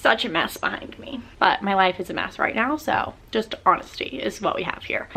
such a mess behind me. But my life is a mess right now, so just honesty is what we have here.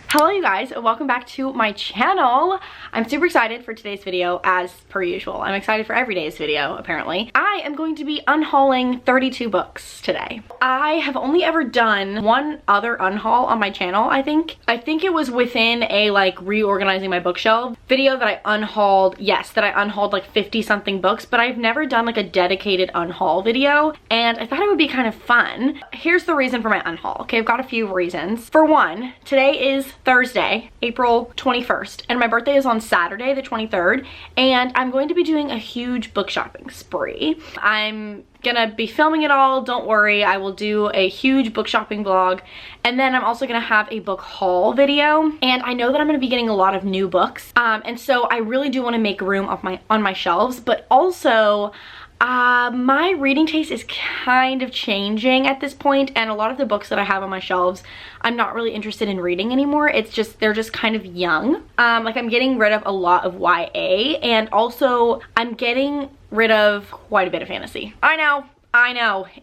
Hello you guys, and welcome back to my channel. I'm super excited for today's video as per usual. I'm excited for every day's video apparently. I am going to be unhauling 32 books today. I have only ever done one other unhaul on my channel, I think. I think it was within a like reorganizing my bookshelf video that I unhauled, yes, that I unhauled like 50 something books, but I've never done like a dedicated unhaul video, and I thought it would be kind of fun. Here's the reason for my unhaul. Okay, I've got a few reasons. For one, today is Thursday, April 21st, and my birthday is on Saturday, the 23rd, and I'm going to be doing a huge book shopping spree. I'm gonna be filming it all, don't worry. I will do a huge book shopping vlog, and then I'm also gonna have a book haul video, and I know that I'm gonna be getting a lot of new books, and so I really do want to make room on my shelves, but also my reading taste is kind of changing at this point, and a lot of the books that I have on my shelves I'm not really interested in reading anymore. It's just, they're just kind of young. Like I'm getting rid of a lot of YA, and also I'm getting rid of quite a bit of fantasy. I know.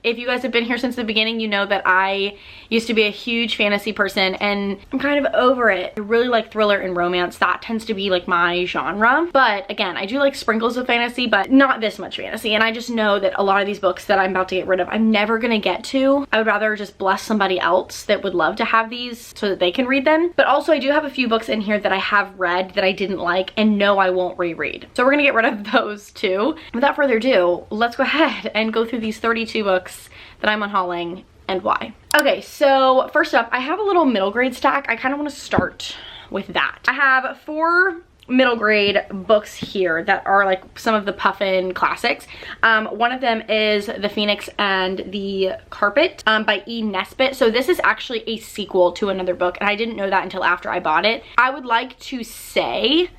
If you guys have been here since the beginning, you know that I used to be a huge fantasy person, and I'm kind of over it. I really like thriller and romance. That tends to be like my genre. But again, I do like sprinkles of fantasy, but not this much fantasy. And I just know that a lot of these books that I'm about to get rid of, I'm never gonna get to. I would rather just bless somebody else that would love to have these so that they can read them. But also I do have a few books in here that I have read that I didn't like and know I won't reread. So we're gonna get rid of those too. Without further ado, let's go ahead and go through these 32 books that I'm unhauling and why. Okay, so first up, I have a little middle grade stack. I kind of want to start with that. I have 4 middle grade books here that are like some of the Puffin classics. One of them is The Phoenix and the Carpet by E. Nesbit. So this is actually a sequel to another book, and I didn't know that until after I bought it. I would like to say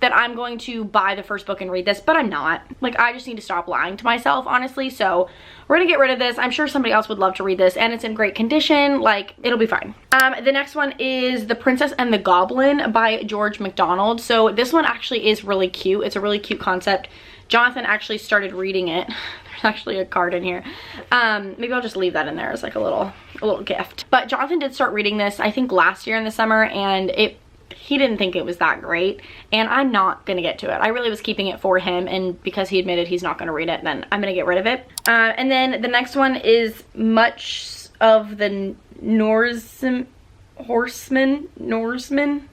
that I'm going to buy the first book and read this, but I'm not. Like, I just need to stop lying to myself, honestly. So we're gonna get rid of this. I'm sure somebody else would love to read this, and it's in great condition. Like, it'll be fine. The next one is The Princess and the Goblin by George MacDonald. So this one actually is really cute. It's a really cute concept. Jonathan actually started reading it. There's actually a card in here. Maybe I'll just leave that in there as like a little gift. But Jonathan did start reading this, I think last year in the summer, and he didn't think it was that great, and I'm not gonna get to it. I really was keeping it for him, and because he admitted he's not gonna read it, then I'm gonna get rid of it. And then the next one is Much of the Norsemen.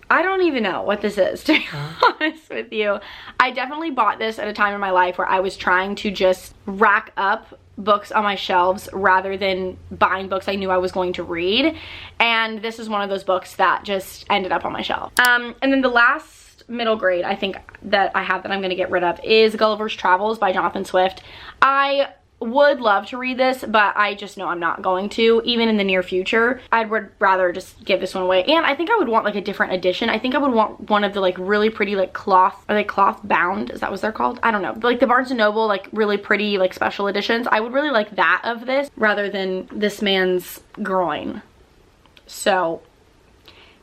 I don't even know what this is, to be honest with you. I definitely bought this at a time in my life where I was trying to just rack up books on my shelves rather than buying books I knew I was going to read, and this is one of those books that just ended up on my shelf. And then the last middle grade I think that I have that I'm going to get rid of is Gulliver's Travels by Jonathan Swift. I would love to read this, but I just know I'm not going to, even in the near future. I would rather just give this one away, and I think I would want like a different edition. I think I would want one of the like really pretty like cloth, are they cloth bound? Is that what they're called? I don't know. Like the Barnes & Noble like really pretty like special editions. I would really like that of this rather than this man's groin. So,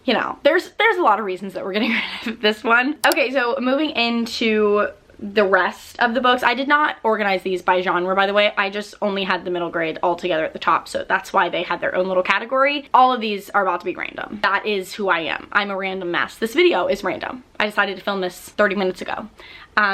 you know, there's a lot of reasons that we're getting rid of this one. Okay, so moving into the rest of the books. I did not organize these by genre, by the way. I just only had the middle grade all together at the top, so that's why they had their own little category. All of these are about to be random. That is who I am. I'm a random mess. This video is random. I decided to film this 30 minutes ago.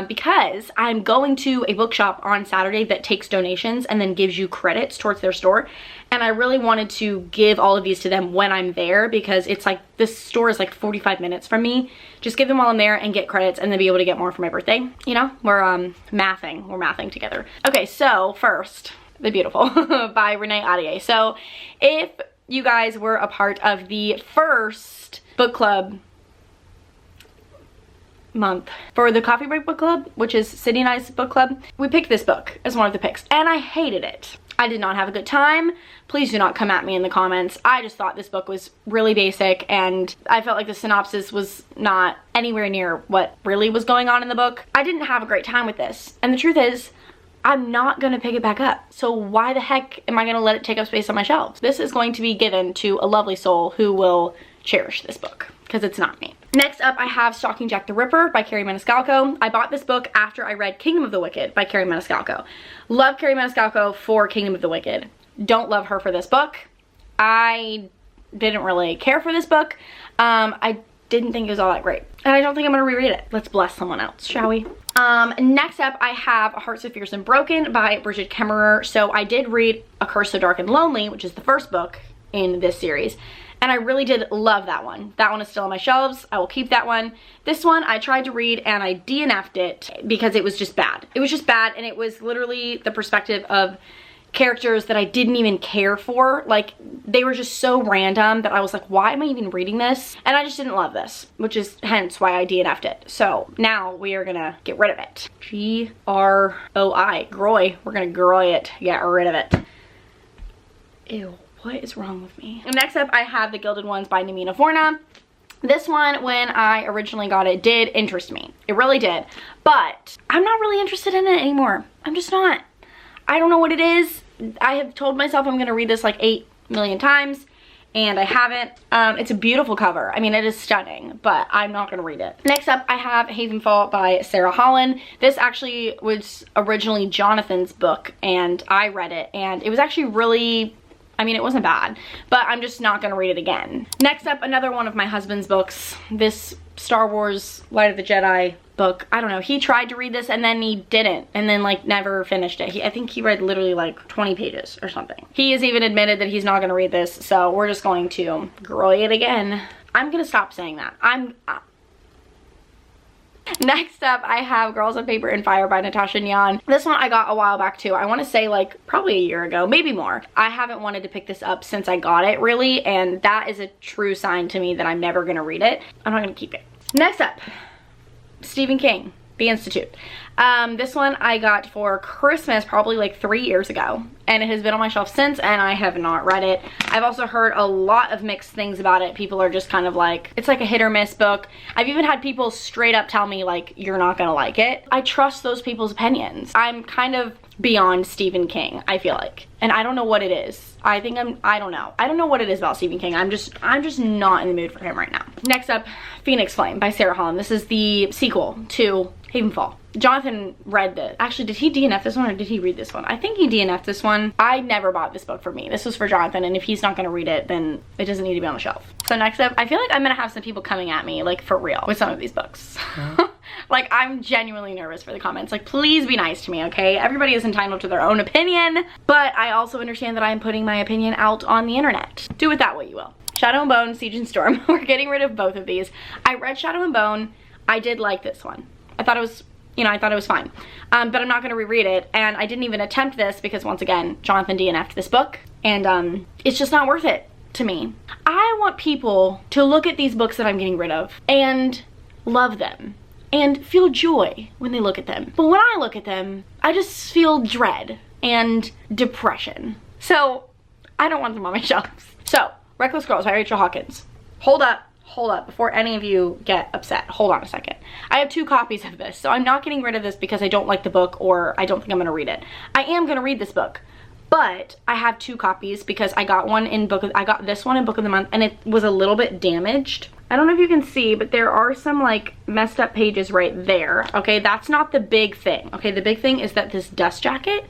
Because I'm going to a bookshop on Saturday that takes donations and then gives you credits towards their store, and I really wanted to give all of these to them when I'm there, because it's like, this store is like 45 minutes from me. Just give them while I'm there and get credits, and then be able to get more for my birthday. You know, we're mathing together. Okay, so first, The Beautiful by Renee Ahdieh. So if you guys were a part of the first book club month for the Coffee Break Book Club, which is Sydney and I's book club, we picked this book as one of the picks, and I hated it. I did not have a good time. Please do not come at me in the comments. I just thought this book was really basic, and I felt like the synopsis was not anywhere near what really was going on in the book. I didn't have a great time with this, and the truth is, I'm not gonna pick it back up. So why the heck am I gonna let it take up space on my shelves? This is going to be given to a lovely soul who will cherish this book, because it's not me. Next up, I have Stalking Jack the Ripper by Carrie Maniscalco. I bought this book after I read Kingdom of the Wicked by Carrie Maniscalco. Love Carrie Maniscalco for Kingdom of the Wicked. Don't love her for this book. I didn't really care for this book. I didn't think it was all that great. And I don't think I'm gonna reread it. Let's bless someone else, shall we? Next up, I have A Heart So Fierce and Broken by Bridget Kemmerer. So I did read A Curse So Dark and Lonely, which is the first book in this series. And I really did love that one. That one is still on my shelves. I will keep that one. This one I tried to read and I DNF'd it because it was just bad. It was just bad, and it was literally the perspective of characters that I didn't even care for. Like, they were just so random that I was like, why am I even reading this? And I just didn't love this, which is hence why I DNF'd it. So now we are gonna get rid of it. G-R-O-I, groy. We're gonna groy it, get rid of it. Ew. What is wrong with me? And next up, I have The Gilded Ones by Namina Forna. This one, when I originally got it, did interest me. It really did. But I'm not really interested in it anymore. I'm just not. I don't know what it is. I have told myself I'm going to read this like 8 million times, and I haven't. It's a beautiful cover. I mean, it is stunning, but I'm not going to read it. Next up, I have Havenfall by Sarah Holland. This actually was originally Jonathan's book, and I read it, and it was actually really... I mean, it wasn't bad, but I'm just not gonna read it again. Next up, another one of my husband's books. This Star Wars Light of the Jedi book. I don't know, he tried to read this and then he didn't, and then like never finished it. I think he read literally like 20 pages or something. He has even admitted that he's not gonna read this, so we're just going to groy it again. I'm gonna stop saying that. Next up, I have Girls of Paper and Fire by Natasha Nyan. This one I got a while back too. I want to say like probably a year ago, maybe more. I haven't wanted to pick this up since I got it really, and that is a true sign to me that I'm never going to read it. I'm not going to keep it. Next up, Stephen King, The Institute. This one I got for Christmas probably like 3 years ago, and it has been on my shelf since, and I have not read it. I've also heard a lot of mixed things about it. People are just kind of like, it's like a hit or miss book. I've even had people straight up tell me like, you're not gonna like it. I trust those people's opinions. I'm kind of beyond Stephen King, I feel like, and I don't know what it is. I don't know what it is about Stephen King. I'm just not in the mood for him right now. Next up, Phoenix Flame by Sarah Holland. This is the sequel to Havenfall. Jonathan read this. Actually, did he DNF this one or did he read this one? I think he DNF'd this one. I never bought this book for me. This was for Jonathan, and if he's not gonna read it, then it doesn't need to be on the shelf. So next up, I feel like I'm gonna have some people coming at me, like for real, with some of these books. Like, I'm genuinely nervous for the comments. Like, please be nice to me, okay? Everybody is entitled to their own opinion, but I also understand that I am putting my opinion out on the internet. Do with that what you will. Shadow and Bone, Siege and Storm. We're getting rid of both of these. I read Shadow and Bone. I did like this one. I thought it was, you know, I thought it was fine. But I'm not gonna reread it, and I didn't even attempt this because, once again, Jonathan DNF'd this book, and it's just not worth it to me. I want people to look at these books that I'm getting rid of and love them and feel joy when they look at them. But when I look at them, I just feel dread and depression. So I don't want them on my shelves. So, Reckless Girls by Rachel Hawkins. Hold up, before any of you get upset. Hold on a second. I have 2 copies of this, so I'm not getting rid of this because I don't like the book or I don't think I'm gonna read it. I am gonna read this book, but I have 2 copies because I got this one in Book of the Month, and it was a little bit damaged. I don't know if you can see, but there are some like messed up pages right there. Okay, that's not the big thing. Okay, the big thing is that this dust jacket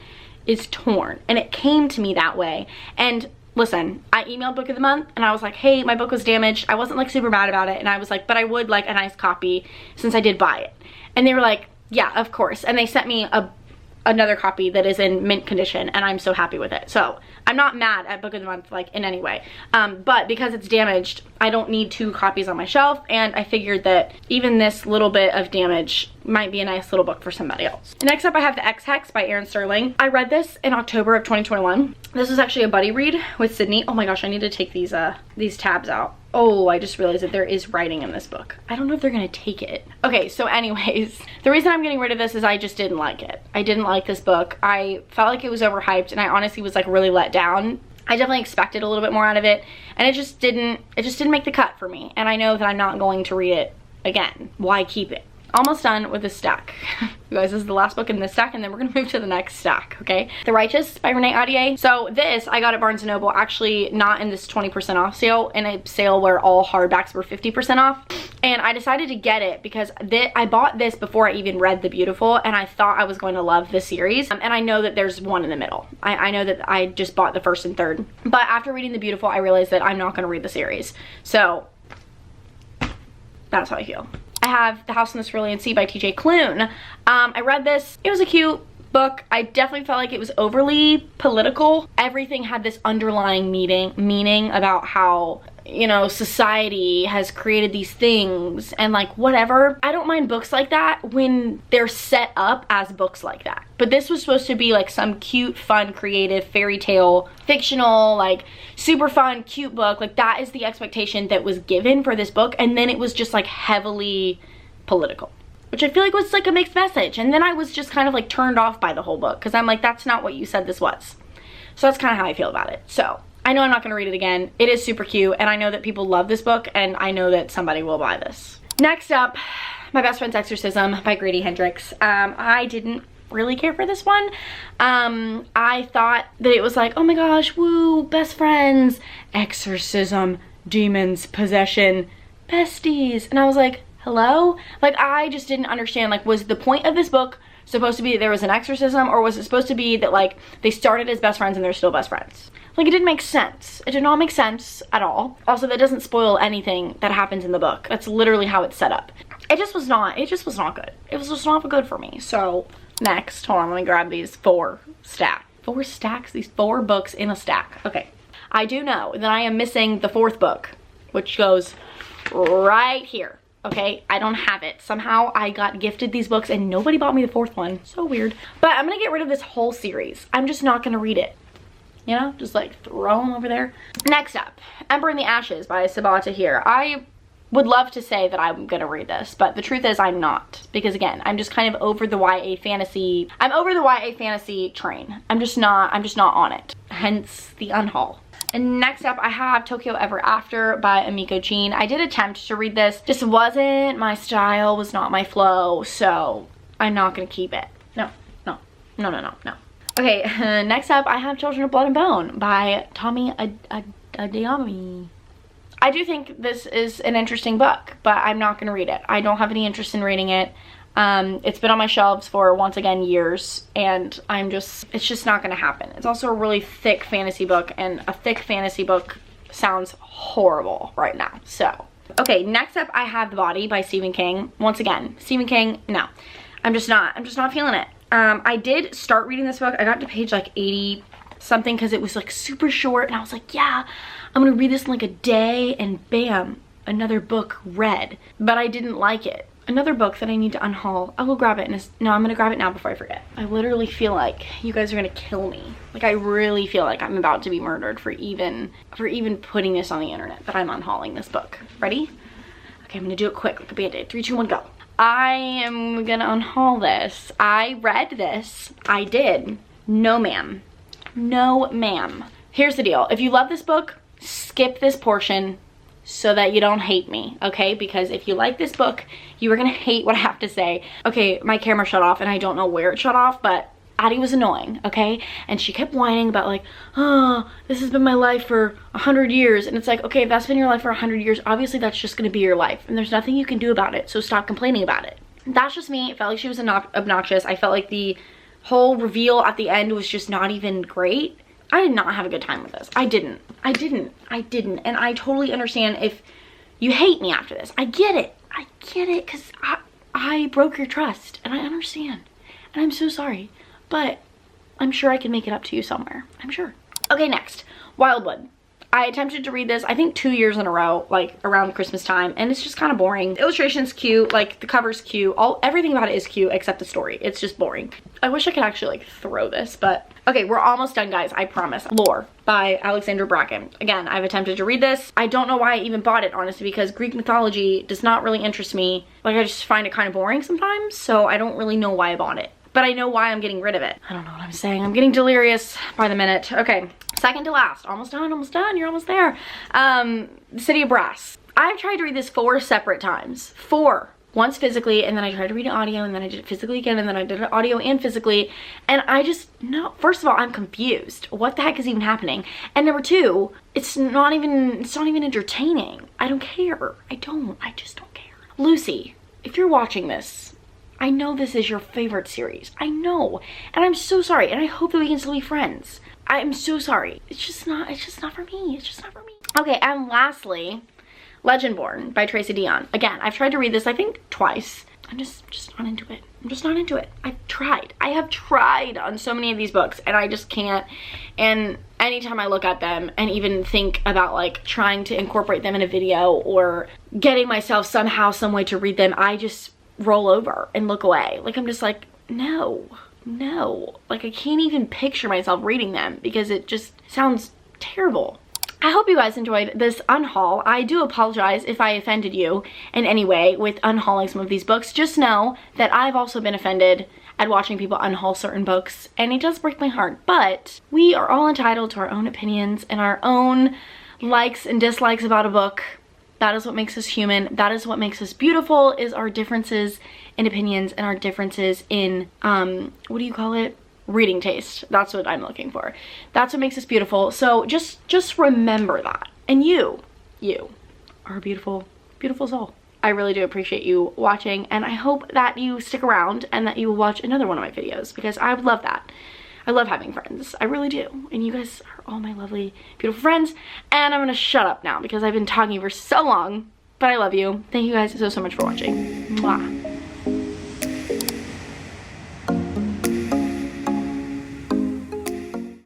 is torn, and it came to me that way. And listen, I emailed Book of the Month and I was like, hey, my book was damaged. I wasn't like super mad about it, and I was like, but I would like a nice copy since I did buy it. And they were like, yeah, of course. And they sent me another copy that is in mint condition, and I'm so happy with it. So I'm not mad at Book of the Month like in any way, but because it's damaged, I don't need 2 copies on my shelf, and I figured that even this little bit of damage might be a nice little book for somebody else. Next up, I have The X-Hex by Erin Sterling. I read this in October of 2021. This was actually a buddy read with Sydney. Oh my gosh, I need to take these tabs out. Oh, I just realized that there is writing in this book. I don't know if they're gonna take it. Okay, so anyways, the reason I'm getting rid of this is I just didn't like it. I didn't like this book. I felt like it was overhyped, and I honestly was like really let down. I definitely expected a little bit more out of it, and it just didn't make the cut for me. And I know that I'm not going to read it again. Why keep it? almost done with this stack. You guys, this is the last book in this stack, and then we're gonna move to the next stack, okay? The Righteous by Renee Ahdieh. So this, I got at Barnes & Noble, actually not in this 20% off sale, in a sale where all hardbacks were 50% off. And I decided to get it because I bought this before I even read The Beautiful, and I thought I was going to love this series. And I know that there's one in the middle. I know that I just bought the first and third. But after reading The Beautiful, I realized that I'm not gonna read the series. So that's how I feel. I have The House in the Cerulean Sea by TJ Klune. I read this. It was a cute book. I definitely felt like it was overly political. Everything had this underlying meaning about how, you know, society has created these things and like whatever. I don't mind books like that when they're set up as books like that. But this was supposed to be like some cute, fun, creative, fairy tale, fictional, like super fun, cute book. Like that is the expectation that was given for this book. And then it was just like heavily political, which I feel like was like a mixed message. And then I was just kind of like turned off by the whole book because I'm like, that's not what you said this was. So that's kind of how I feel about it. So I know I'm not gonna read it again. It is super cute, and I know that people love this book, and I know that somebody will buy this. Next up, My Best Friend's Exorcism by Grady Hendrix. I didn't really care for this one. I thought that it was like, oh my gosh, woo, best friends, exorcism, demons, possession, besties. And I was like, hello? Like, I just didn't understand, like, was the point of this book supposed to be that there was an exorcism, or was it supposed to be that like they started as best friends and they're still best friends? Like, it didn't make sense. It did not make sense at all. Also, that doesn't spoil anything that happens in the book. That's literally how it's set up. It just was not good. It was just not good for me. So next, hold on, let me grab these four stacks, these 4 books in a stack. Okay, I do know that I am missing the 4th book, which goes right here. Okay, I don't have it. Somehow I got gifted these books and nobody bought me the 4th one. So weird. But I'm gonna get rid of this whole series. I'm just not gonna read it. You know, just like throw them over there. Next up, Ember in the Ashes by Sabaa Tahir. I would love to say that I'm gonna read this, but the truth is I'm not. Because again, I'm just kind of over the YA fantasy. I'm over the YA fantasy train. I'm just not on it. Hence the unhaul. And next up, I have Tokyo Ever After by Amiko Jean. I did attempt to read this. Just wasn't my style, was not my flow, so I'm not gonna keep it. No. Okay, next up, I have Children of Blood and Bone by Tommy Adeyemi. I do think this is an interesting book, but I'm not gonna read it. I don't have any interest in reading it. It's been on my shelves for, once again, years, and it's just not gonna happen. It's also a really thick fantasy book, and a thick fantasy book sounds horrible right now, so. Okay, next up I have The Body by Stephen King. Once again, Stephen King, no. I'm just not feeling it. I did start reading this book. I got to page like 80 something because it was like super short, and I was like, yeah, I'm gonna read this in like a day, and bam, another book read. But I didn't like it. Another book that I need to unhaul. I will grab it no, I'm gonna grab it now before I forget. I literally feel like you guys are gonna kill me. Like, I really feel like I'm about to be murdered for even putting this on the internet, that I'm unhauling this book. Ready? Okay, I'm gonna do it quick, like a band-aid. 3, 2, 1, go. I am gonna unhaul this. I read this. I did. No, ma'am. No, ma'am. Here's the deal. If you love this book, skip this portion so that you don't hate me, okay? Because if you like this book, you are gonna hate what I have to say. Okay, my camera shut off and I don't know where it shut off, but Addie was annoying, okay? And she kept whining about like, oh, this has been my life for 100 years. And it's like, okay, if that's been your life for 100 years, obviously that's just gonna be your life. And there's nothing you can do about it, so stop complaining about it. That's just me. It felt like she was obnoxious. I felt like the whole reveal at the end was just not even great. I did not have a good time with this. I didn't. And I totally understand if you hate me after this. I get it, because I broke your trust, and I understand. And I'm so sorry. But I'm sure I can make it up to you somewhere. I'm sure. Okay, next. Wildwood. I attempted to read this, I think 2 years in a row, like around Christmas time, and it's just kind of boring. The illustration's cute, like the cover's cute, everything about it is cute except the story. It's just boring. I wish I could actually like throw this, but okay, we're almost done, guys, I promise. Lore by Alexandra Bracken. Again, I've attempted to read this. I don't know why I even bought it, honestly, because Greek mythology does not really interest me. Like, I just find it kind of boring sometimes, so I don't really know why I bought it. But I know why I'm getting rid of it. I don't know what I'm saying. I'm getting delirious by the minute. Okay, second to last. Almost done. You're almost there. The City of Brass. I've tried to read this 4 separate times. 4. once physically, and then I tried to read it audio, and then I did it physically again, and then I did it audio and physically, and I just, no, first of all, I'm confused. What the heck is even happening? And number two, it's not even entertaining. I don't care. I just don't care. Lucy, if you're watching this, I know this is your favorite series. I know, and I'm so sorry, and I hope that we can still be friends. I'm so sorry. It's just not for me. It's just not for me. Okay, and lastly, Legendborn by Tracy Deonn. Again, I've tried to read this, I think, twice. I'm just not into it. I'm just not into it. I have tried on so many of these books, and I just can't. And anytime I look at them and even think about like trying to incorporate them in a video or getting myself somehow, some way to read them, I just roll over and look away. Like, I'm just like, no. Like, I can't even picture myself reading them because it just sounds terrible. I hope you guys enjoyed this unhaul. I do apologize if I offended you in any way with unhauling some of these books. Just know that I've also been offended at watching people unhaul certain books, and it does break my heart. But we are all entitled to our own opinions and our own likes and dislikes about a book. That is what makes us human. That is what makes us beautiful, is our differences in opinions and our differences in, what do you call it? Reading taste. That's what I'm looking for. That's what makes us beautiful. So just remember that. And you are a beautiful, beautiful soul. I really do appreciate you watching, and I hope that you stick around and that you will watch another one of my videos, because I would love that. I love having friends. I really do. And you guys are all my lovely, beautiful friends. And I'm gonna shut up now because I've been talking for so long, but I love you. Thank you guys so much for watching. Mwah.